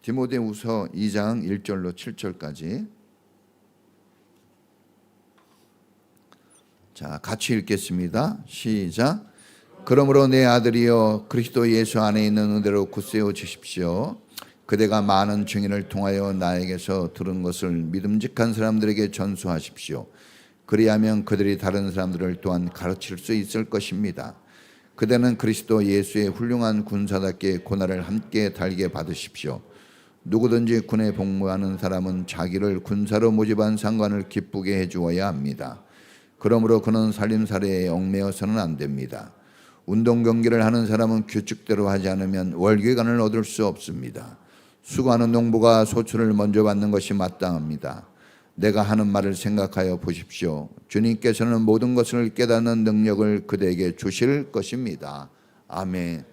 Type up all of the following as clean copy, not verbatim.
디모데후서 2장 1절로 7절까지. 자, 같이 읽겠습니다. 시작. 그러므로 내 아들이여 그리스도 예수 안에 있는 은혜로 굳세워 주십시오. 그대가 많은 증인을 통하여 나에게서 들은 것을 믿음직한 사람들에게 전수하십시오. 그리하면 그들이 다른 사람들을 또한 가르칠 수 있을 것입니다. 그대는 그리스도 예수의 훌륭한 군사답게 고난을 함께 달게 받으십시오. 누구든지 군에 복무하는 사람은 자기를 군사로 모집한 상관을 기쁘게 해주어야 합니다. 그러므로 그는 살림살이에 얽매여서는 안 됩니다. 운동 경기를 하는 사람은 규칙대로 하지 않으면 월계관을 얻을 수 없습니다. 수고하는 농부가 소출을 먼저 받는 것이 마땅합니다. 내가 하는 말을 생각하여 보십시오. 주님께서는 모든 것을 깨닫는 능력을 그대에게 주실 것입니다. 아멘.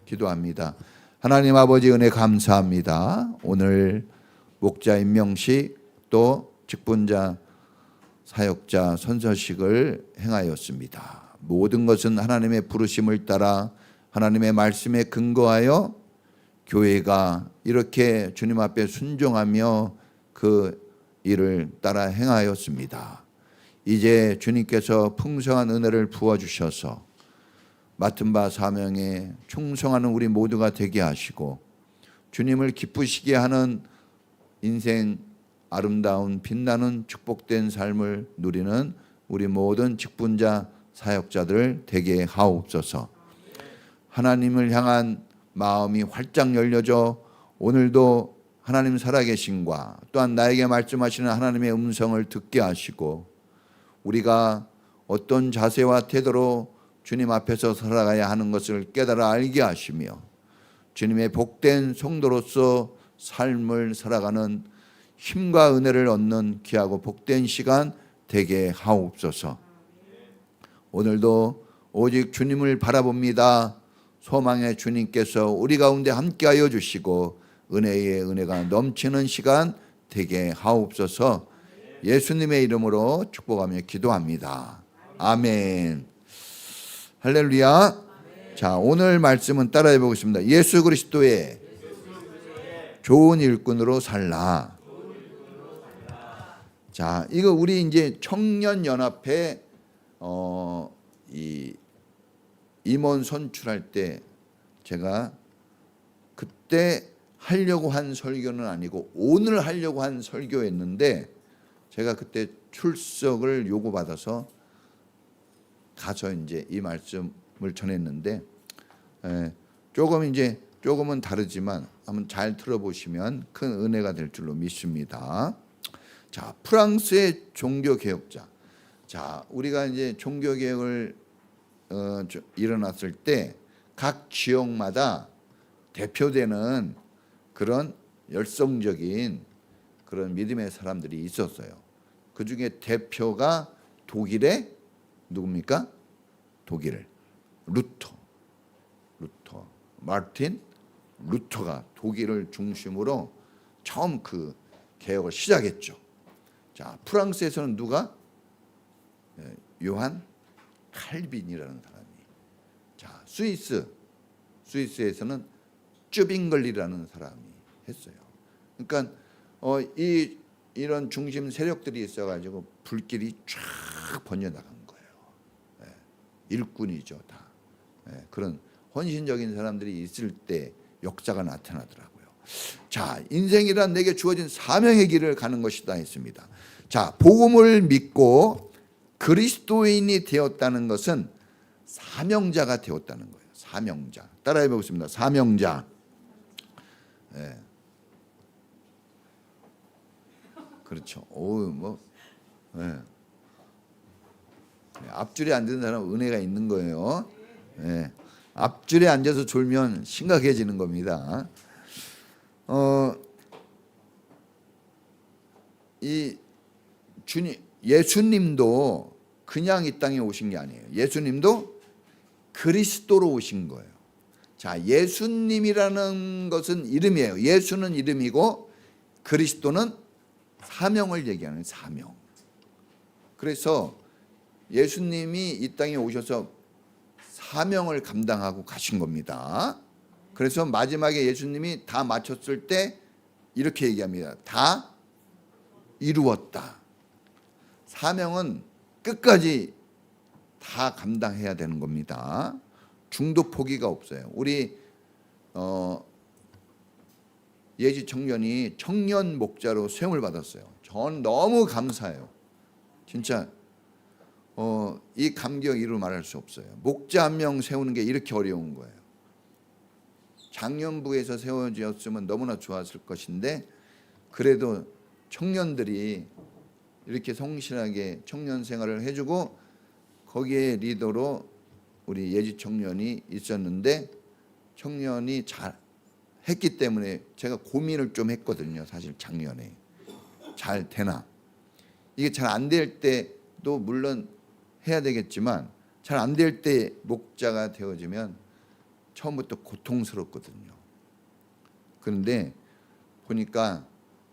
기도합니다. 하나님 아버지 은혜 감사합니다. 오늘 목자 임명식 또 직분자 사역자 선서식을 행하였습니다. 모든 것은 하나님의 부르심을 따라 하나님의 말씀에 근거하여 교회가 이렇게 주님 앞에 순종하며 그 일을 따라 행하였습니다. 이제 주님께서 풍성한 은혜를 부어주셔서 맡은 바 사명에 충성하는 우리 모두가 되게 하시고 주님을 기쁘시게 하는 인생 아름다운 빛나는 축복된 삶을 누리는 우리 모든 직분자 사역자들 되게 하옵소서. 하나님을 향한 마음이 활짝 열려져 오늘도 하나님 살아계신과 또한 나에게 말씀하시는 하나님의 음성을 듣게 하시고 우리가 어떤 자세와 태도로 주님 앞에서 살아가야 하는 것을 깨달아 알게 하시며 주님의 복된 성도로서 삶을 살아가는 힘과 은혜를 얻는 귀하고 복된 시간 되게 하옵소서. 오늘도 오직 주님을 바라봅니다. 소망의 주님께서 우리 가운데 함께하여 주시고 은혜의 은혜가 넘치는 시간 되게 하옵소서. 예수님의 이름으로 축복하며 기도합니다. 아멘. 할렐루야. 자, 오늘 말씀은 따라해 보겠습니다. 예수 그리스도의 좋은 일꾼으로 살라. 자, 이거 우리 이제 청년연합회 이 임원 선출할 때 제가 그때 하려고 한 설교는 아니고 오늘 하려고 한 설교였는데 제가 그때 출석을 요구받아서 가서 이제 이 말씀을 전했는데 조금은 다르지만 한번 잘 들어보시면 큰 은혜가 될 줄로 믿습니다. 자, 프랑스의 종교 개혁자. 자, 우리가 이제 종교 개혁을 일어났을 때 각 지역마다 대표되는 그런 열성적인 그런 믿음의 사람들이 있었어요. 그 중에 대표가 독일의 누굽니까? 독일 루터 마르틴 루터가 독일을 중심으로 처음 그 개혁을 시작했죠. 자, 프랑스에서는 누가? 요한 칼빈이라는 사람이. 자, 스위스에서는 쯔빙글리라는 사람이 했어요. 그러니까 이런 중심 세력들이 있어가지고 불길이 쫙 번져나간 거예요. 일꾼이죠, 다. 그런 헌신적인 사람들이 있을 때 역사가 나타나더라고요. 자, 인생이란 내게 주어진 사명의 길을 가는 것이다 했습니다. 자, 복음을 믿고 그리스도인이 되었다는 것은 사명자가 되었다는 거예요. 사명자. 따라해 보겠습니다. 사명자. 그렇죠. 앞줄에 앉은 사람은 은혜가 있는 거예요. 앞줄에 앉아서 졸면 심각해지는 겁니다. 이 예수님도 그냥 이 땅에 오신 게 아니에요. 예수님도 그리스도로 오신 거예요. 자, 예수님이라는 것은 이름이에요. 예수는 이름이고 그리스도는 사명을 얘기하는 사명. 그래서 예수님이 이 땅에 오셔서 사명을 감당하고 가신 겁니다. 그래서 마지막에 예수님이 다 마쳤을 때 이렇게 얘기합니다. 다 이루었다. 사명은 끝까지 다 감당해야 되는 겁니다. 중도 포기가 없어요. 우리 예지 청년이 청년 목자로 수임을 받았어요. 전 너무 감사해요. 진짜 이 감격 이루 말할 수 없어요. 목자 한 명 세우는 게 이렇게 어려운 거예요. 장년부에서 세워졌으면 너무나 좋았을 것인데 그래도 청년들이 이렇게 성실하게 청년 생활을 해주고 거기에 리더로 우리 예지 청년이 있었는데 청년이 잘 했기 때문에 제가 고민을 좀 했거든요. 사실 작년에 잘 되나, 이게 잘 안 될 때도 물론 해야 되겠지만 잘 안 될 때 목자가 되어지면 처음부터 고통스럽거든요. 그런데 보니까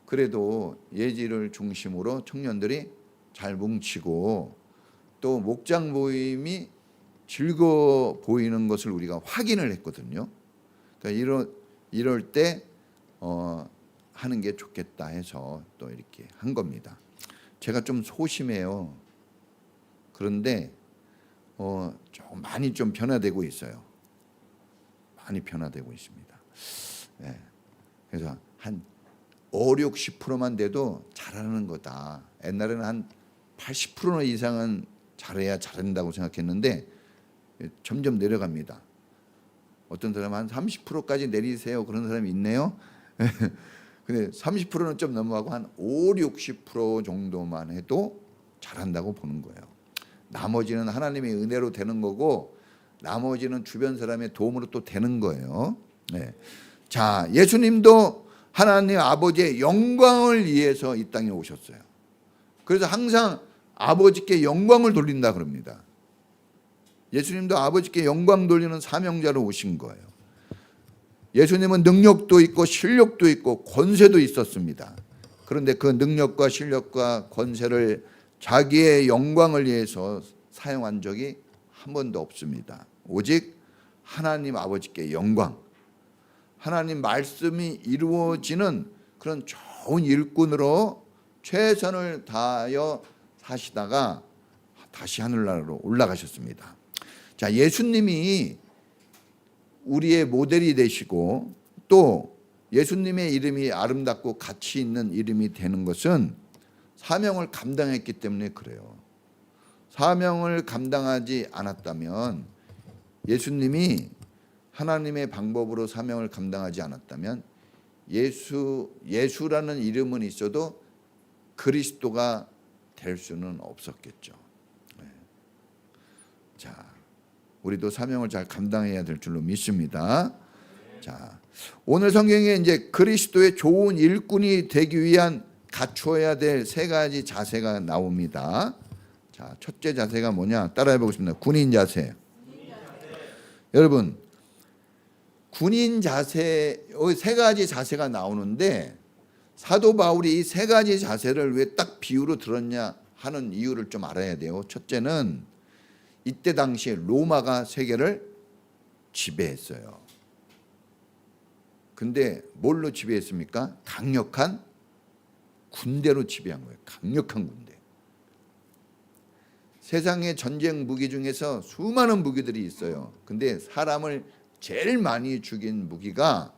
그래도 예지를 중심으로 청년들이 잘 뭉치고 또 목장 모임이 즐거워 보이는 것을 우리가 확인을 했거든요. 그러니까 이럴 때 하는 게 좋겠다 해서 또 이렇게 한 겁니다. 제가 좀 소심해요. 그런데 좀 많이 좀 변화되고 있어요. 많이 변화되고 있습니다. 네. 그래서 한 50-60%만 돼도 잘하는 거다. 옛날에는 한 80% 이상은 잘해야 잘한다고 생각했는데 점점 내려갑니다. 어떤 사람은 한 30%까지 내리세요. 그런 사람이 있네요. 근데 30%는 좀 넘어가고 한 50-60% 정도만 해도 잘한다고 보는 거예요. 나머지는 하나님의 은혜로 되는 거고 나머지는 주변 사람의 도움으로 또 되는 거예요. 네. 자, 예수님도 하나님 아버지의 영광을 위해서 이 땅에 오셨어요. 그래서 항상 아버지께 영광을 돌린다 그럽니다. 예수님도 아버지께 영광 돌리는 사명자로 오신 거예요. 예수님은 능력도 있고 실력도 있고 권세도 있었습니다. 그런데 그 능력과 실력과 권세를 자기의 영광을 위해서 사용한 적이 한 번도 없습니다. 오직 하나님 아버지께 영광, 하나님 말씀이 이루어지는 그런 좋은 일꾼으로 최선을 다하여 사시다가 다시 하늘나라로 올라가셨습니다. 자, 예수님이 우리의 모델이 되시고 또 예수님의 이름이 아름답고 가치 있는 이름이 되는 것은 사명을 감당했기 때문에 그래요. 사명을 감당하지 않았다면, 예수님이 하나님의 방법으로 사명을 감당하지 않았다면 예수라는 이름은 있어도 그리스도가 될 수는 없었겠죠. 네. 자, 우리도 사명을 잘 감당해야 될 줄로 믿습니다. 자, 오늘 성경에 이제 그리스도의 좋은 일꾼이 되기 위한 갖추어야 될 세 가지 자세가 나옵니다. 자, 첫째 자세가 뭐냐? 따라해 보겠습니다. 군인 자세. 여러분, 군인 자세, 세 가지 자세가 나오는데 사도 바울이 이 세 가지 자세를 왜 딱 비유로 들었냐 하는 이유를 좀 알아야 돼요. 첫째는 이때 당시에 로마가 세계를 지배했어요. 근데 뭘로 지배했습니까? 강력한 군대로 지배한 거예요. 강력한 군대. 세상의 전쟁 무기 중에서 수많은 무기들이 있어요. 근데 사람을 제일 많이 죽인 무기가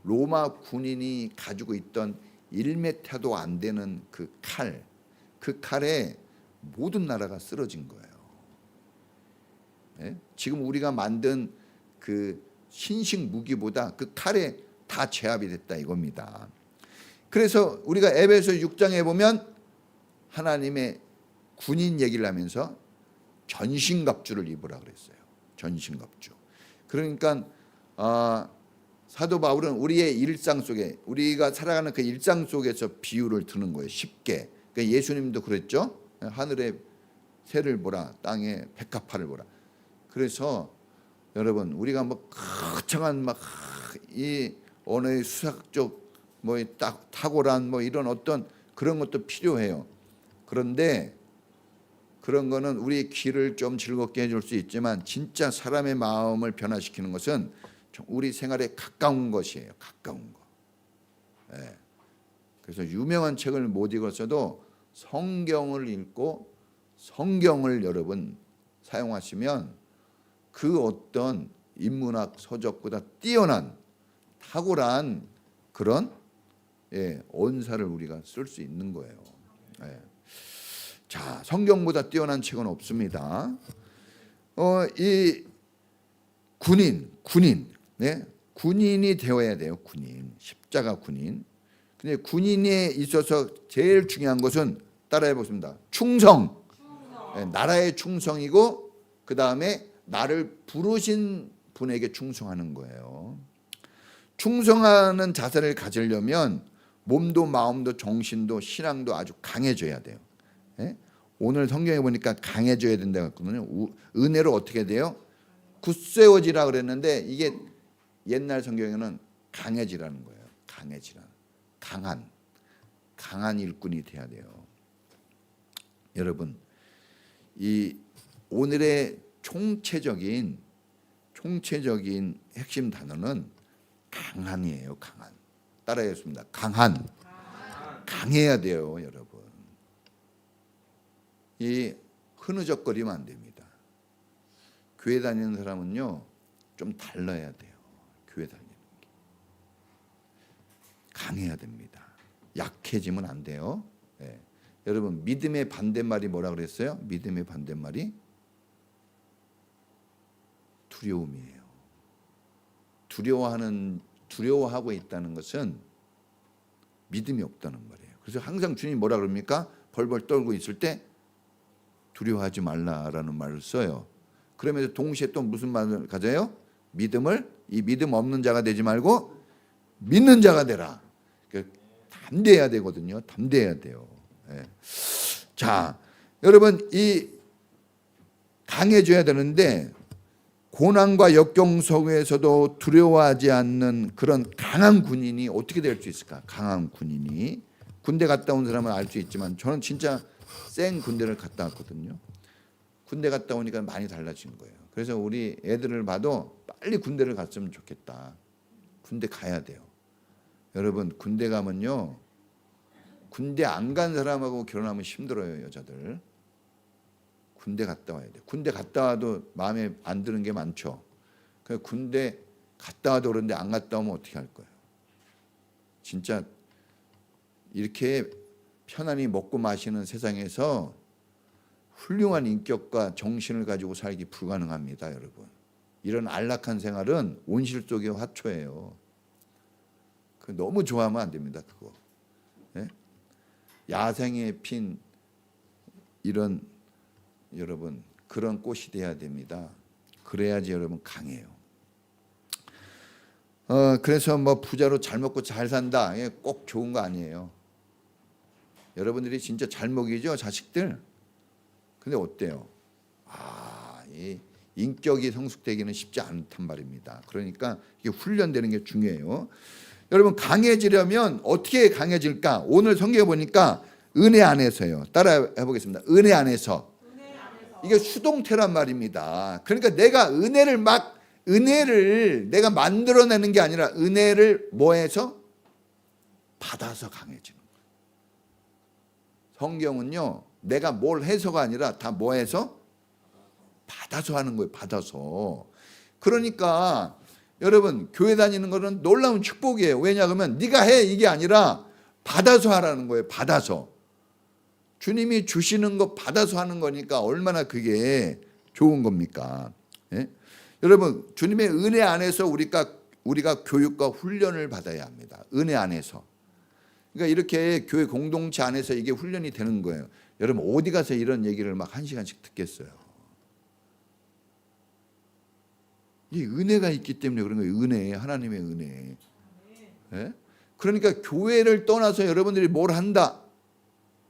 로마 군인이 가지고 있던 1m도 안 되는 그 칼. 그 칼에 모든 나라가 쓰러진 거예요. 네? 지금 우리가 만든 그 신식 무기보다 그 칼에 다 제압이 됐다 이겁니다. 그래서 우리가 에베소 6장에 보면 하나님의 군인 얘기를 하면서 전신갑주를 입으라 그랬어요. 전신갑주. 그러니까 사도 바울은 우리의 일상 속에, 우리가 살아가는 그 일상 속에서 비유를 드는 거예요. 쉽게. 그러니까 예수님도 그랬죠. 하늘의 새를 보라, 땅의 백합화를 보라. 그래서 여러분, 우리가 뭐 거창한 막 이 언어의 수학적 뭐 딱 탁월한 뭐 이런 어떤 그런 것도 필요해요. 그런데 그런 거는 우리의 귀를 좀 즐겁게 해줄 수 있지만 진짜 사람의 마음을 변화시키는 것은 우리 생활에 가까운 것이에요. 가까운 거. 네. 그래서 유명한 책을 못 읽었어도 성경을 읽고 성경을 여러분 사용하시면 그 어떤 인문학 서적보다 뛰어난 탁월한 그런 언사를 우리가 쓸 수 있는 거예요. 자, 성경보다 뛰어난 책은 없습니다. 이 군인이 되어야 돼요. 군인, 십자가 군인. 근데 군인에 있어서 제일 중요한 것은 따라해 보겠습니다. 충성. 나라의 충성이고 그 다음에 나를 부르신 분에게 충성하는 거예요. 충성하는 자세를 가지려면 몸도 마음도 정신도 신앙도 아주 강해져야 돼요. 오늘 성경에 보니까 강해져야 된다고 했거든요. 은혜로 어떻게 돼요? 굳세워지라 그랬는데 이게 옛날 성경에는 강해지라는 거예요. 강해지라는. 강한 일꾼이 돼야 돼요. 여러분, 이 오늘의 총체적인 핵심 단어는 강한이에요. 강한. 따라하겠습니다. 강해야 돼요, 여러분. 이 흐느적거리면 안 됩니다. 교회 다니는 사람은요 좀 달라야 돼요. 교회 다니는 게 강해야 됩니다. 약해지면 안 돼요. 여러분, 믿음의 반대말이 뭐라 그랬어요? 믿음의 반대말이 두려움이에요. 두려워하고 있다는 것은 믿음이 없다는 말이에요. 그래서 항상 주님이 뭐라 그럽니까? 벌벌 떨고 있을 때 두려워하지 말라라는 말을 써요. 그러면서 동시에 또 무슨 말을 가져요? 이 믿음 없는 자가 되지 말고 믿는 자가 되라. 담대해야 되거든요. 담대해야 돼요. 자, 여러분, 이 강해져야 되는데 고난과 역경 속에서도 두려워하지 않는 그런 강한 군인이 어떻게 될 수 있을까? 강한 군인이. 군대 갔다 온 사람은 알 수 있지만 저는 진짜 생 군대를 갔다 왔거든요. 군대 갔다 오니까 많이 달라진 거예요. 그래서 우리 애들을 봐도 빨리 군대를 갔으면 좋겠다. 군대 가야 돼요. 여러분, 군대 가면요, 군대 안 간 사람하고 결혼하면 힘들어요. 여자들. 군대 갔다 와야 돼요. 군대 갔다 와도 마음에 안 드는 게 많죠. 그래서 군대 갔다 와도 그런데 안 갔다 오면 어떻게 할 거예요? 진짜 이렇게 편안히 먹고 마시는 세상에서 훌륭한 인격과 정신을 가지고 살기 불가능합니다, 여러분. 이런 안락한 생활은 온실 속의 화초예요. 너무 좋아하면 안 됩니다, 그거. 야생에 핀 이런 여러분 그런 꽃이 돼야 됩니다. 그래야지 여러분 강해요. 그래서 뭐 부자로 잘 먹고 잘 산다, 꼭 좋은 거 아니에요. 여러분들이 진짜 잘 먹이죠, 자식들. 근데 어때요? 이 인격이 성숙되기는 쉽지 않단 말입니다. 그러니까 이게 훈련되는 게 중요해요. 여러분, 강해지려면 어떻게 강해질까? 오늘 성경에 보니까 은혜 안에서요. 따라 해보겠습니다. 은혜 안에서. 이게 수동태란 말입니다. 그러니까 내가 은혜를 내가 만들어내는 게 아니라 은혜를 뭐해서? 받아서 강해지는 거예요. 성경은요, 내가 뭘 해서가 아니라 다 뭐해서? 받아서 하는 거예요. 받아서. 그러니까 여러분, 교회 다니는 거는 놀라운 축복이에요. 왜냐하면 네가 해 이게 아니라 받아서 하라는 거예요. 받아서. 주님이 주시는 거 받아서 하는 거니까 얼마나 그게 좋은 겁니까? 여러분, 주님의 은혜 안에서 우리가 교육과 훈련을 받아야 합니다. 은혜 안에서. 그러니까 이렇게 교회 공동체 안에서 이게 훈련이 되는 거예요. 여러분, 어디 가서 이런 얘기를 막 1시간씩 듣겠어요. 이 은혜가 있기 때문에 그런 거예요. 은혜, 하나님의 은혜. 그러니까 교회를 떠나서 여러분들이 뭘 한다?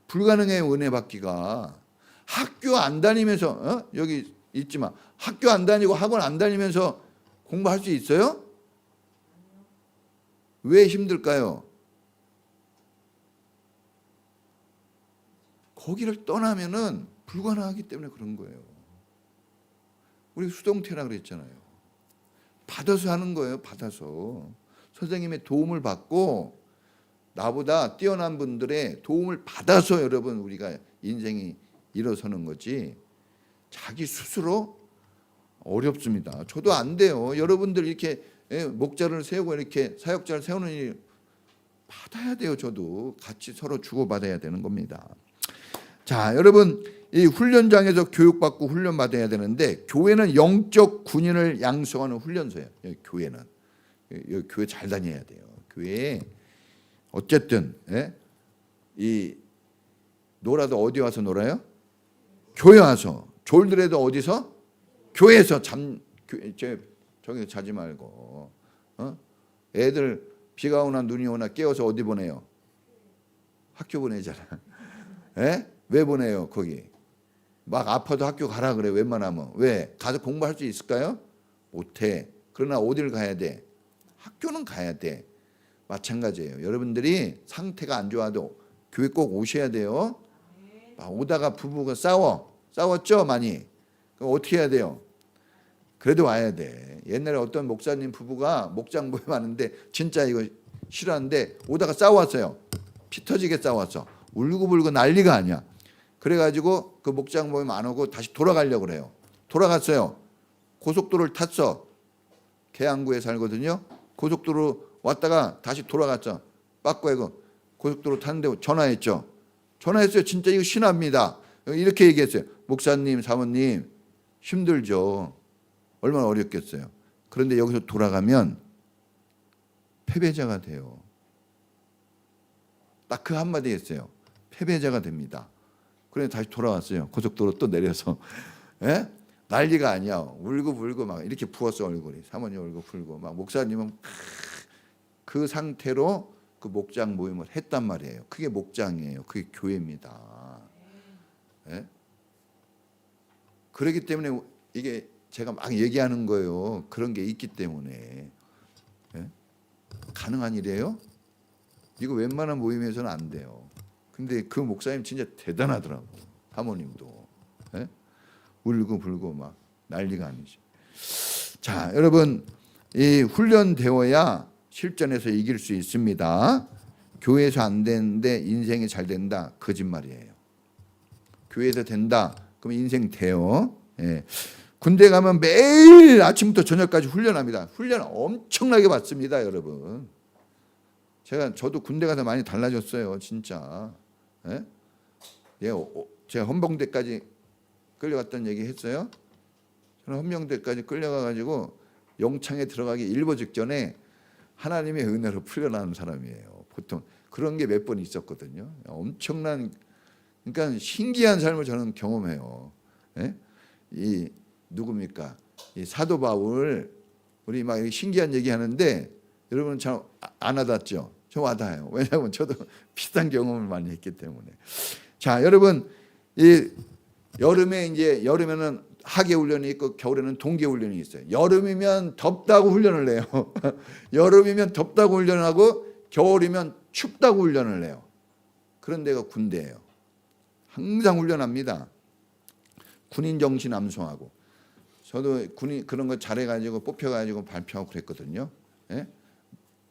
불가능해요. 은혜 받기가. 학교 안 다니면서 여기 있지만 학교 안 다니고 학원 안 다니면서 공부할 수 있어요? 왜 힘들까요? 거기를 떠나면은 불가능하기 때문에 그런 거예요. 우리 수동태라 그랬잖아요. 받아서 하는 거예요. 받아서. 선생님의 도움을 받고 나보다 뛰어난 분들의 도움을 받아서 여러분 우리가 인생이 일어서는 거지 자기 스스로 어렵습니다. 저도 안 돼요. 여러분들 이렇게 목자를 세우고 이렇게 사역자를 세우는 일 받아야 돼요. 저도 같이 서로 주고받아야 되는 겁니다. 자, 여러분 이 훈련장에서 교육받고 훈련받아야 되는데 교회는 영적 군인을 양성하는 훈련소예요. 교회는 교회 잘 다녀야 돼요. 교회에 어쨌든 이 놀아도 어디 와서 놀아요? 교회 와서. 졸더라도 어디서? 교회에서 저기 자지 말고 애들 비가 오나 눈이 오나 깨워서 어디 보내요? 학교 보내잖아. 왜 보내요? 거기 막 아파도 학교 가라 그래. 웬만하면. 왜? 가서 공부할 수 있을까요? 못해. 그러나 어디를 가야 돼? 학교는 가야 돼. 마찬가지예요. 여러분들이 상태가 안 좋아도 교회 꼭 오셔야 돼요. 오다가 부부가 싸웠죠 많이. 그럼 어떻게 해야 돼요? 그래도 와야 돼. 옛날에 어떤 목사님 부부가 목장 모임 하는데 진짜 이거 싫어하는데 오다가 싸웠어요. 피 터지게 싸웠어. 울고불고 난리가 아니야. 그래가지고 그 목장 모임 안 오고 다시 돌아가려고 그래요. 돌아갔어요. 고속도로를 탔어. 계양구에 살거든요. 고속도로 왔다가 다시 돌아갔죠. 빠꾸에고 고속도로 탔는데 전화했죠. 전화했어요. 진짜 이거 신합니다. 이렇게 얘기했어요. 목사님, 사모님 힘들죠. 얼마나 어렵겠어요. 그런데 여기서 돌아가면 패배자가 돼요. 딱 그 한마디 했어요. 패배자가 됩니다. 그래 다시 돌아왔어요. 고속도로 또 내려서 난리가 아니야. 울고불고 막 이렇게 부었어 얼굴이. 사모님 얼굴 불고 막 목사님은 그 상태로 그 목장 모임을 했단 말이에요. 그게 목장이에요. 그게 교회입니다. 그렇기 때문에 이게 제가 막 얘기하는 거예요. 그런 게 있기 때문에 가능한 일이에요? 이거 웬만한 모임에서는 안 돼요. 근데 그 목사님 진짜 대단하더라고. 사모님도 울고불고 막 난리가 아니지. 자, 여러분 이 훈련되어야 실전에서 이길 수 있습니다. 교회에서 안 되는데 인생이 잘 된다. 거짓말이에요. 교회에서 된다. 그럼 인생 돼요. 군대 가면 매일 아침부터 저녁까지 훈련합니다. 훈련 엄청나게 받습니다, 여러분. 저도 군대 가서 많이 달라졌어요, 진짜. 제가 헌병대까지 끌려갔다는 얘기 했어요. 저는 헌병대까지 끌려가가지고 영창에 들어가기 일보 직전에 하나님의 은혜로 풀려나는 사람이에요. 보통 그런 게 몇 번 있었거든요. 엄청난, 그러니까 신기한 삶을 저는 경험해요. 이 누굽니까? 이 사도 바울, 우리 막 신기한 얘기하는데 여러분 잘 안 와닿죠? 저 와닿아요. 왜냐하면 저도 비슷한 경험을 많이 했기 때문에. 자, 여러분 이 여름에는 하계 훈련이 있고 겨울에는 동계 훈련이 있어요. 여름이면 덥다고 훈련을 해요. 여름이면 덥다고 훈련하고 겨울이면 춥다고 훈련을 해요. 그런 데가 군대예요. 항상 훈련합니다. 군인 정신 암송하고. 저도 군인 그런 거 잘해가지고 뽑혀가지고 발표하고 그랬거든요.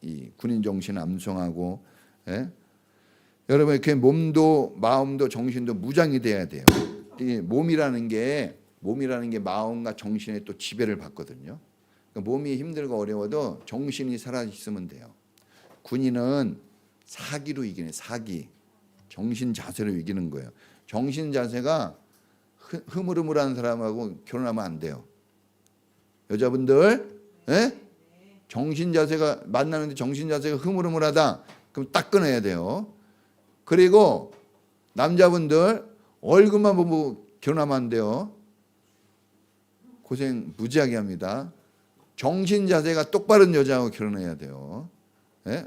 이 군인 정신 암송하고. 여러분 이렇게 몸도 마음도 정신도 무장이 돼야 돼요. 이 몸이라는 게 마음과 정신에 또 지배를 받거든요. 그러니까 몸이 힘들고 어려워도 정신이 살아 있으면 돼요. 군인은 사기로 이기는, 사기. 정신 자세로 이기는 거예요. 정신 자세가 흐물흐물한 사람하고 결혼하면 안 돼요. 여자분들, 정신 자세가 만나는데 정신 자세가 흐물흐물하다. 그럼 딱 끊어야 돼요. 그리고 남자분들 얼굴만 보고 결혼하면 안 돼요. 고생 무지하게 합니다. 정신 자세가 똑바른 여자하고 결혼해야 돼요.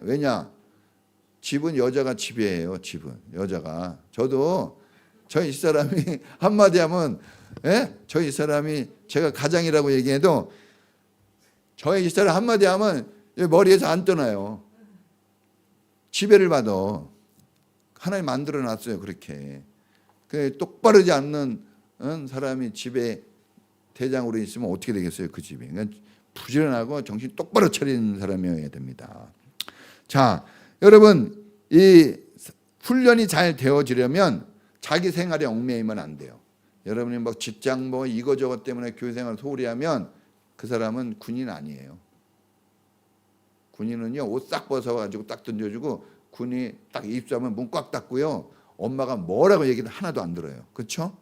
왜냐? 집은 여자가 지배해요. 집은 여자가. 저도 저희 사람이 한마디 하면 저희 사람이 제가 가장이라고 얘기해도 저희 사람 한마디 하면 머리에서 안 떠나요. 지배를 받아. 하나님 만들어 놨어요. 그렇게. 똑바르지 않는 사람이 집에 대장으로 있으면 어떻게 되겠어요? 그 집이. 그러니까 부지런하고 정신 똑바로 차리는 사람이어야 됩니다. 자, 여러분 이 훈련이 잘 되어지려면 자기 생활에 얽매이면 안 돼요. 여러분이 뭐 직장 뭐 이거저거 때문에 교회 생활 소홀히 하면 그 사람은 군인 아니에요. 군인은요, 옷 싹 벗어가지고 딱 던져주고 군이 딱 입수하면 문 꽉 닫고요. 엄마가 뭐라고 얘기도 하나도 안 들어요. 그렇죠?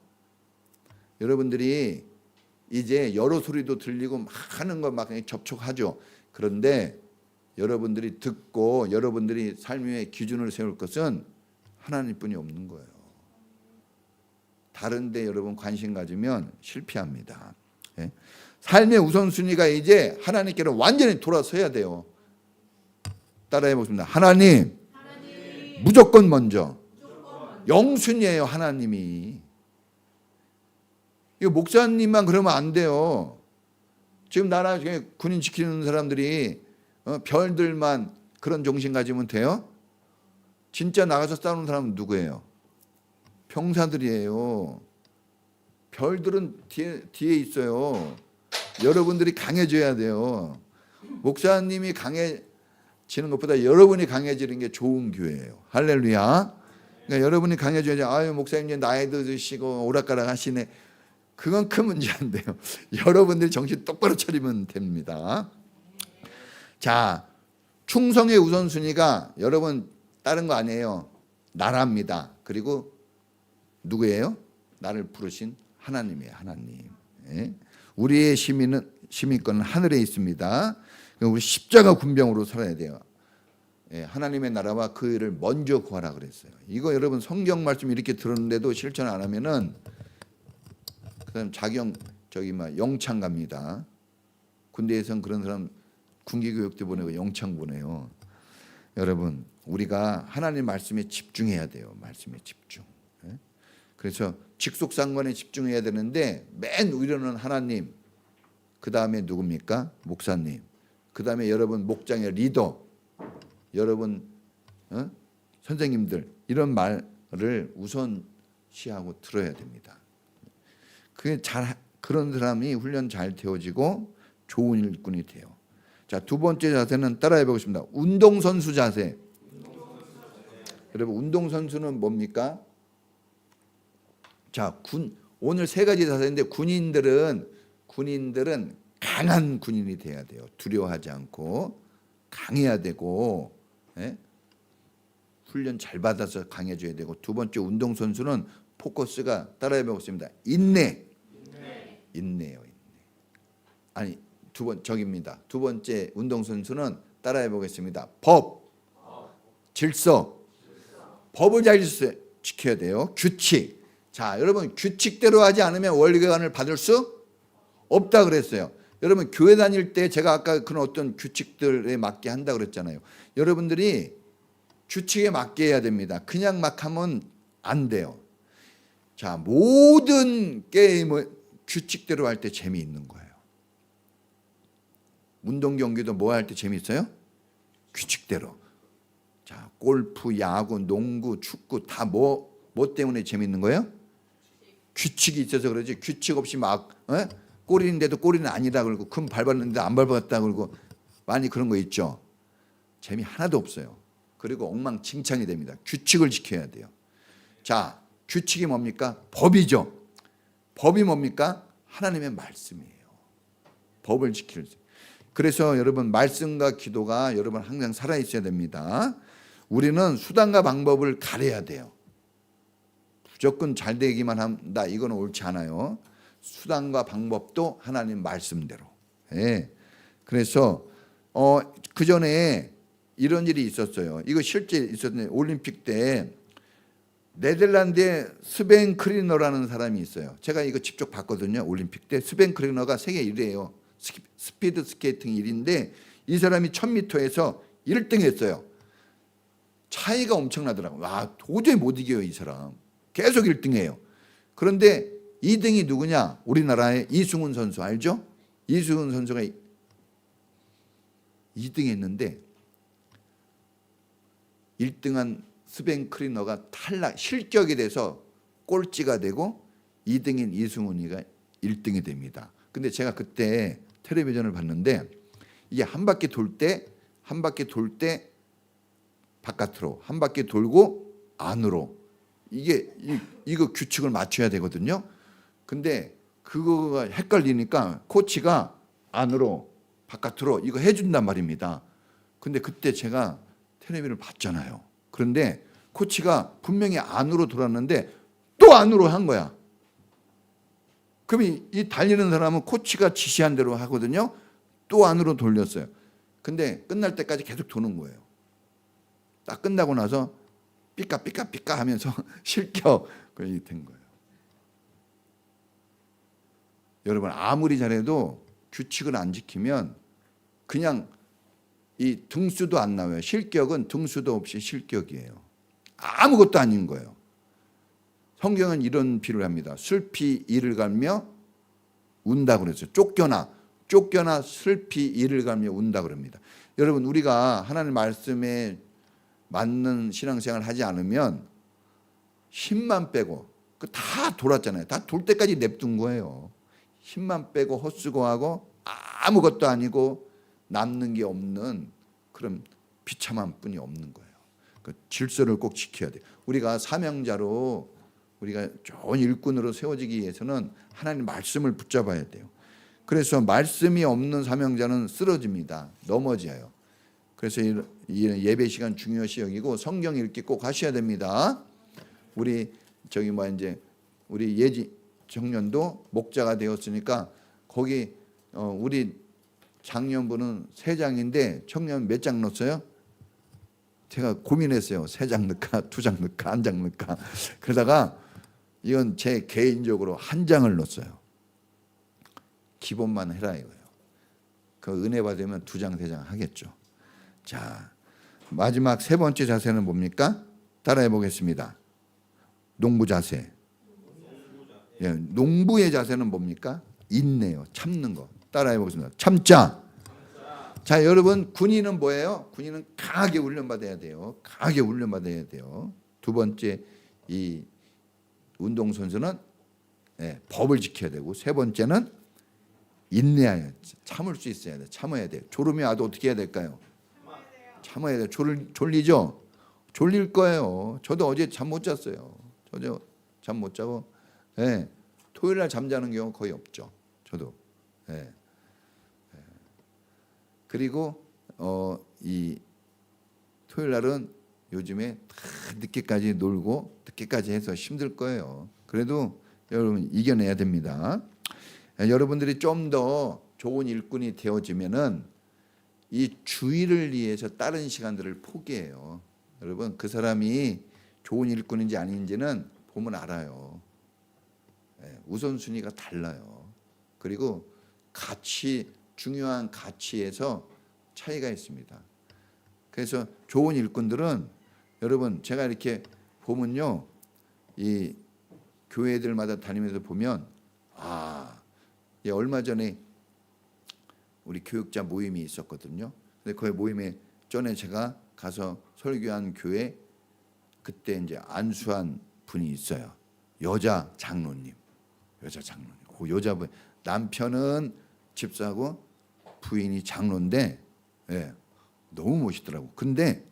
여러분들이 이제 여러 소리도 들리고 막 하는 거 막 접촉하죠. 그런데 여러분들이 듣고 여러분들이 삶의 기준을 세울 것은 하나님뿐이 없는 거예요. 다른 데 여러분 관심 가지면 실패합니다. 예? 삶의 우선순위가 이제 하나님께로 완전히 돌아서야 돼요. 따라해 보겠습니다. 하나님, 무조건 먼저. 영순이에요, 하나님이. 이거 목사님만 그러면 안 돼요. 지금 나라 중에 군인 지키는 사람들이 별들만 그런 정신 가지면 돼요? 진짜 나가서 싸우는 사람은 누구예요? 병사들이에요. 별들은 뒤에 있어요. 여러분들이 강해져야 돼요. 목사님이 강해지는 것보다 여러분이 강해지는 게 좋은 교회예요. 할렐루야. 그러니까 여러분이 강해져야지. 아유, 목사님 나이도 드시고 오락가락 하시네. 그건 큰 문제 안 돼요. 여러분들이 정신 똑바로 차리면 됩니다. 자, 충성의 우선순위가 여러분 다른 거 아니에요. 나라입니다. 그리고 누구예요? 나를 부르신 하나님이에요. 하나님. 예? 우리의 시민권은 하늘에 있습니다. 우리 십자가 군병으로 살아야 돼요. 예, 하나님의 나라와 그 일을 먼저 구하라 그랬어요. 이거 여러분 성경 말씀 이렇게 들었는데도 실천 안 하면은 그다음 영창 갑니다. 군대에선 그런 사람 군기교육 때 보내고 영창 보내요. 여러분 우리가 하나님 말씀에 집중해야 돼요. 말씀에 집중. 예? 그래서 직속상관에 집중해야 되는데 맨 위로는 하나님, 그 다음에 누굽니까? 목사님, 그 다음에 여러분 목장의 리더, 여러분 선생님들, 이런 말을 우선시하고 들어야 됩니다. 그런 사람이 훈련 잘 되어지고 좋은 일꾼이 돼요. 자, 두 번째 자세는 따라해 보겠습니다. 운동선수 자세. 여러분 운동선수는 뭡니까? 자, 오늘 세 가지 자세인데 군인들은 강한 군인이 돼야 돼요. 두려워하지 않고 강해야 되고, 예? 훈련 잘 받아서 강해져야 되고, 두 번째 운동선수는 포커스가 따라해 보겠습니다. 인내예요. 인내. 아니 두 번째 운동선수는 따라해 보겠습니다. 법, 질서. 법을 잘 지켜야 돼요. 규칙. 자, 여러분 규칙대로 하지 않으면 월계관을 받을 수 없다 그랬어요. 여러분 교회 다닐 때 제가 아까 그런 어떤 규칙들에 맞게 한다 그랬잖아요. 여러분들이 규칙에 맞게 해야 됩니다. 그냥 막 하면 안 돼요. 자, 모든 게임을 규칙대로 할 때 재미있는 거예요. 운동 경기도 뭐 할 때 재미있어요? 규칙대로. 자, 골프, 야구, 농구, 축구 다 뭐 때문에 재미있는 거예요? 규칙이 있어서 그러지. 규칙 없이 막 골인데도 골이는 아니다 그러고 금 밟았는데 안 밟았다 그러고 많이 그런 거 있죠. 재미 하나도 없어요. 그리고 엉망진창이 됩니다. 규칙을 지켜야 돼요. 자, 규칙이 뭡니까? 법이죠. 법이 뭡니까? 하나님의 말씀이에요. 법을 지킬 수. 그래서 여러분 말씀과 기도가 여러분 항상 살아있어야 됩니다. 우리는 수단과 방법을 가려야 돼요. 무조건 잘 되기만 한다, 이건 옳지 않아요. 수단과 방법도 하나님 말씀대로. 예. 그래서 그 전에 이런 일이 있었어요. 이거 실제 있었는데 올림픽 때 네덜란드에 스벤 크리너라는 사람이 있어요. 제가 이거 직접 봤거든요. 올림픽 때 스벤 크리너가 세계 1위예요. 스피드 스케이팅 1위인데 이 사람이 1000m에서 1등 했어요. 차이가 엄청나더라고요. 와, 도저히 못 이겨요, 이 사람. 계속 1등해요. 그런데 2등이 누구냐? 우리나라의 이승훈 선수 알죠? 이승훈 선수가 2등 했는데 1등한 스벤 크리너가 실격이 돼서 꼴찌가 되고 2등인 이승훈이가 1등이 됩니다. 근데 제가 그때 텔레비전을 봤는데 이게 한 바퀴 돌 때 바깥으로, 한 바퀴 돌고 안으로. 이거 규칙을 맞춰야 되거든요. 근데 그거가 헷갈리니까 코치가 안으로 바깥으로 이거 해준단 말입니다. 근데 그때 제가 텔레비를 봤잖아요. 그런데 코치가 분명히 안으로 돌았는데 또 안으로 한 거야. 그럼 이 달리는 사람은 코치가 지시한 대로 하거든요. 또 안으로 돌렸어요. 근데 끝날 때까지 계속 도는 거예요. 딱 끝나고 나서 삐까 하면서 실격이 된 거예요. 여러분, 아무리 잘해도 규칙을 안 지키면 그냥 이 등수도 안 나와요. 실격은 등수도 없이 실격이에요. 아무것도 아닌 거예요. 성경은 이런 비유를 합니다. 슬피 이를 갈며 운다 그랬어요. 쫓겨나 슬피 이를 갈며 운다 그럽니다. 여러분, 우리가 하나님 말씀에 맞는 신앙생활을 하지 않으면 힘만 빼고 다 돌았잖아요. 다 돌 때까지 냅둔 거예요. 힘만 빼고 헛수고하고 아무것도 아니고 남는 게 없는 그런 비참한 뿐이 없는 거예요. 그 질서를 꼭 지켜야 돼요. 우리가 사명자로 우리가 좋은 일꾼으로 세워지기 위해서는 하나님 말씀을 붙잡아야 돼요. 그래서 말씀이 없는 사명자는 쓰러집니다. 넘어져요. 그래서 이 예배 시간 중요시 여기고 성경 읽기 꼭 하셔야 됩니다. 우리 우리 예지 청년도 목자가 되었으니까 거기 우리 장년부는 3장인데 청년 몇 장 넣었어요? 제가 고민했어요. 3장 넣을까 2장 넣을까 1장 넣을까. 그러다가 이건 제 개인적으로 1장을 넣었어요. 기본만 해라 이거예요. 그 은혜 받으면 2장 3장 하겠죠. 자, 마지막 3번째 자세는 뭡니까? 따라해 보겠습니다. 농부 자세. 예, 농부의 자세는 뭡니까? 인내요. 참는 거. 따라해 보겠습니다. 참자. 자, 여러분, 군인은 뭐예요? 군인은 강하게 훈련받아야 돼요. 강하게 훈련받아야 돼요. 2번째, 이 운동선수는 법을 지켜야 되고, 3번째는 인내해야, 참을 수 있어야 돼. 참아야 돼. 졸음이 와도 어떻게 해야 될까요? 참아야 돼. 졸리죠? 졸릴 거예요. 저도 어제 잠 못 잤어요. 저도 잠 못 자고, 토요일 날 잠자는 경우 거의 없죠. 저도. 그리고 이 토요일 날은 요즘에 다 늦게까지 놀고 늦게까지 해서 힘들 거예요. 그래도 여러분 이겨내야 됩니다. 여러분들이 좀 더 좋은 일꾼이 되어지면은 이 주의를 위해서 다른 시간들을 포기해요. 여러분, 그 사람이 좋은 일꾼인지 아닌지는 보면 알아요. 우선순위가 달라요. 그리고 중요한 가치에서 차이가 있습니다. 그래서 좋은 일꾼들은 여러분, 제가 이렇게 보면요, 이 교회들마다 다니면서 보면 얼마 전에 우리 교육자 모임이 있었거든요. 근데 그 모임에 전에 제가 가서 설교한 교회 그때 이제 안수한 분이 있어요. 여자 장로님. 그 여자분 남편은 집사고 부인이 장로인데 너무 멋있더라고. 근데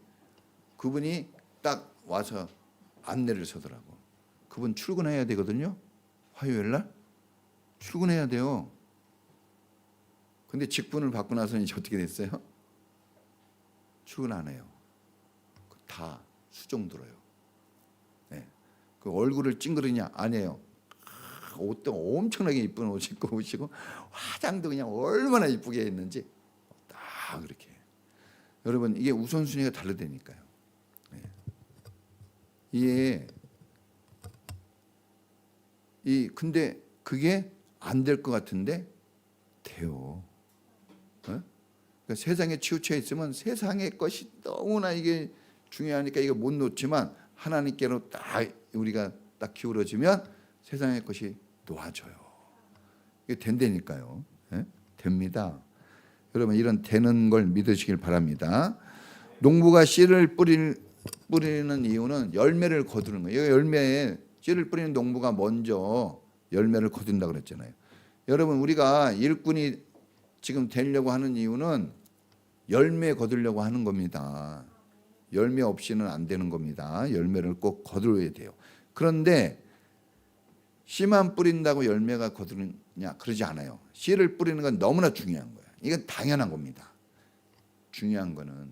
그분이 딱 와서 안내를 서더라고. 그분 출근해야 되거든요. 화요일 날 출근해야 돼요. 근데 직분을 받고 나서는 이제 어떻게 됐어요? 출근 안 해요. 다 수종 들어요. 그 얼굴을 찡그리냐? 안 해요. 옷도 엄청나게 이쁜 옷 입고 오시고 화장도 그냥 얼마나 이쁘게 했는지 딱 그렇게. 여러분, 이게 우선순위가 다르다니까요. 근데 그게 안 될 것 같은데 돼요. 그러니까 세상에 치우쳐 있으면 세상의 것이 너무나 이게 중요하니까 이거 못 놓지만 하나님께로 딱 우리가 딱 기울어지면 세상의 것이 놓아져요. 이게 된다니까요. 됩니다. 여러분, 이런 되는 걸 믿으시길 바랍니다. 농부가 씨를 뿌리는 이유는 열매를 거두는 거예요. 열매에 씨를 뿌리는 농부가 먼저 열매를 거둔다 그랬잖아요. 여러분, 우리가 일꾼이 지금 되려고 하는 이유는 열매 거두려고 하는 겁니다. 열매 없이는 안 되는 겁니다. 열매를 꼭 거두어야 돼요. 그런데 씨만 뿌린다고 열매가 거두느냐? 그러지 않아요. 씨를 뿌리는 건 너무나 중요한 거예요. 이건 당연한 겁니다. 중요한 거는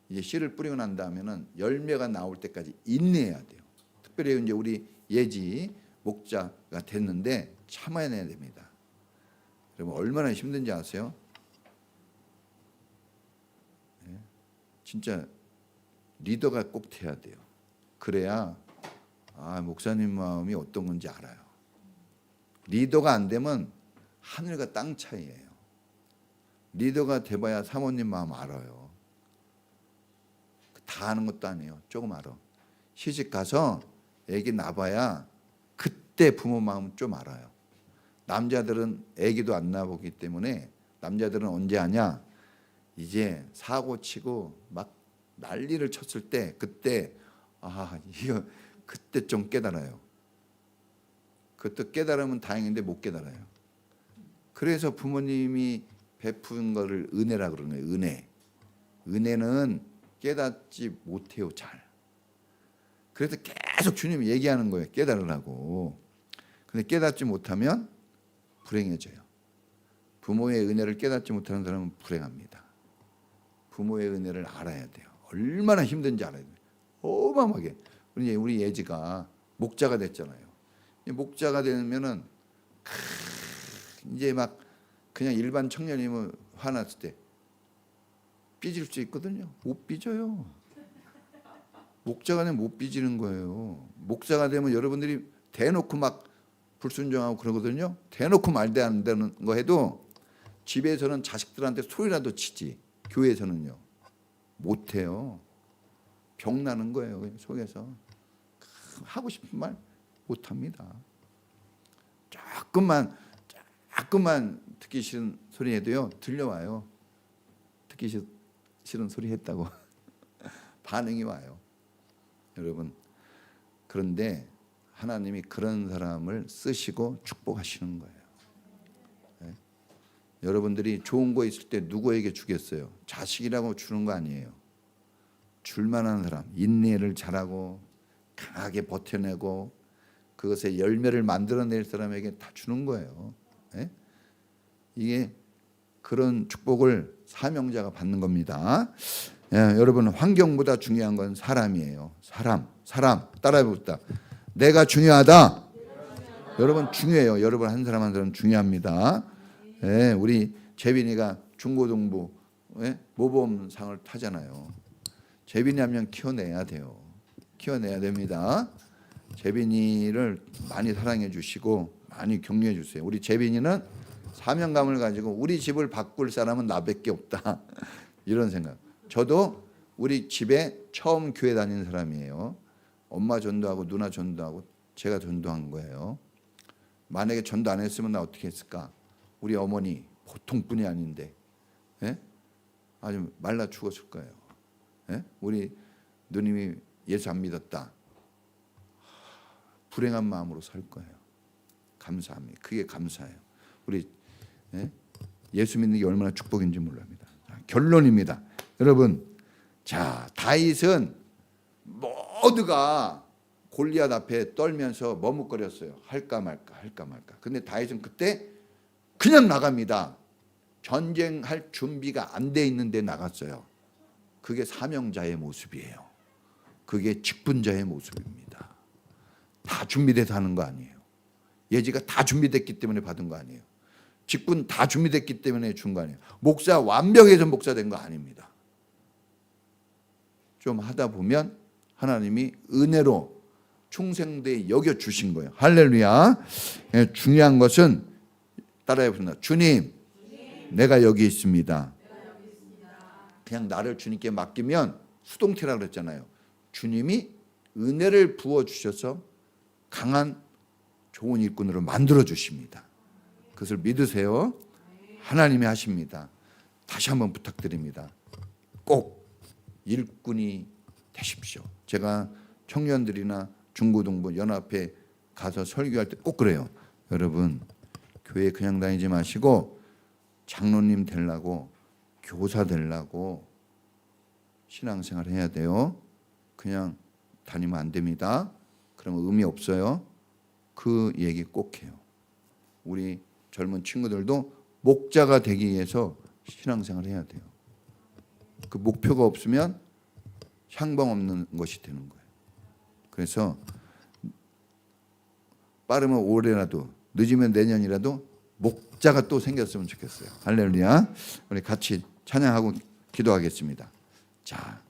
이제 씨를 뿌리고 난 다음에는 열매가 나올 때까지 인내해야 돼요. 특별히 이제 우리 예지 목자가 됐는데 참아내야 됩니다. 여러분 얼마나 힘든지 아세요? 네. 진짜 리더가 꼭 돼야 돼요. 그래야 목사님 마음이 어떤 건지 알아요. 리더가 안 되면 하늘과 땅 차이예요. 리더가 돼봐야 사모님 마음 알아요. 다 아는 것도 아니에요. 조금 알아. 시집 가서 애기 낳아봐야 그때 부모 마음 좀 알아요. 남자들은 애기도 안 낳아보기 때문에 남자들은 언제 하냐? 이제 사고 치고 막 난리를 쳤을 때 그때 이거 그때 좀 깨달아요. 그때 깨달으면 다행인데 못 깨달아요. 그래서 부모님이 베푼 거를 은혜라 그러는 거예요. 은혜. 은혜는 깨닫지 못해요. 잘. 그래서 계속 주님이 얘기하는 거예요. 깨달으라고. 근데 깨닫지 못하면 불행해져요. 부모의 은혜를 깨닫지 못하는 사람은 불행합니다. 부모의 은혜를 알아야 돼요. 얼마나 힘든지 알아야 돼요. 어마어마하게. 우리 예지가 목자가 됐잖아요. 목자가 되면은 이제 막 그냥 일반 청년이면 화났을 때 삐질 수 있거든요. 못 삐져요. 목자가 되면 못 삐지는 거예요. 목자가 되면 여러분들이 대놓고 막 불순종하고 그러거든요. 대놓고 말도 안 되는 거 해도 집에서는 자식들한테 소리라도 치지. 교회에서는요. 못해요. 병 나는 거예요. 속에서. 하고 싶은 말 못합니다. 조금만 듣기 싫은 소리 해도요. 들려와요. 듣기 싫은 소리 했다고 반응이 와요. 여러분 그런데 하나님이 그런 사람을 쓰시고 축복하시는 거예요. 네? 여러분들이 좋은 거 있을 때 누구에게 주겠어요? 자식이라고 주는 거 아니에요. 줄만한 사람, 인내를 잘하고 강하게 버텨내고 그것의 열매를 만들어낼 사람에게 다 주는 거예요. 네? 이게 그런 축복을 사명자가 받는 겁니다. 여러분 환경보다 중요한 건 사람이에요. 사람 따라해봅시다. 내가 중요하다. 여러분 중요해요. 여러분 한 사람 한 사람 중요합니다. 우리 재빈이가 중고등부 모범상을 타잖아요. 재빈이 하면 키워내야 돼요. 키워내야 됩니다. 재빈이를 많이 사랑해 주시고 많이 격려해 주세요. 우리 재빈이는 사명감을 가지고 우리 집을 바꿀 사람은 나밖에 없다. 이런 생각. 저도 우리 집에 처음 교회 다니는 사람이에요. 엄마 전도하고 누나 전도하고 제가 전도한 거예요. 만약에 전도 안 했으면 나 어떻게 했을까? 우리 어머니 보통 분이 아닌데 아주 말라 죽었을 거예요. 우리 누님이 예수 안 믿었다. 불행한 마음으로 살 거예요. 감사합니다. 그게 감사해요. 우리 예수 믿는 게 얼마나 축복인지 몰랍니다. 결론입니다. 여러분, 자 다윗은 모두가 골리앗 앞에 떨면서 머뭇거렸어요. 할까 말까. 근데 다윗은 그때 그냥 나갑니다. 전쟁할 준비가 안 돼 있는데 나갔어요. 그게 사명자의 모습이에요. 그게 직분자의 모습입니다. 다 준비돼서 하는 거 아니에요. 예지가 다 준비됐기 때문에 받은 거 아니에요. 직분 다 준비됐기 때문에 준 거 아니에요. 목사 완벽해서 목사 된 거 아닙니다. 좀 하다 보면 하나님이 은혜로 충성되게 여겨주신 거예요. 할렐루야. 중요한 것은 따라해 보십니다. 주님, 내가 여기 있습니다. 그냥 나를 주님께 맡기면 수동태라고 그랬잖아요. 주님이 은혜를 부어주셔서 강한 좋은 일꾼으로 만들어 주십니다. 그것을 믿으세요. 하나님이 하십니다. 다시 한번 부탁드립니다. 꼭 일꾼이 되십시오. 제가 청년들이나 중고등부 연합회 가서 설교할 때 꼭 그래요. 여러분 교회 그냥 다니지 마시고 장로님 되려고 교사 되려고 신앙생활 해야 돼요. 그냥 다니면 안 됩니다. 그러면 의미 없어요. 그 얘기 꼭 해요. 우리 젊은 친구들도 목자가 되기 위해서 신앙생활을 해야 돼요. 그 목표가 없으면 향방 없는 것이 되는 거예요. 그래서 빠르면 올해라도 늦으면 내년이라도 목자가 또 생겼으면 좋겠어요. 할렐루야. 우리 같이 찬양하고 기도하겠습니다. 자.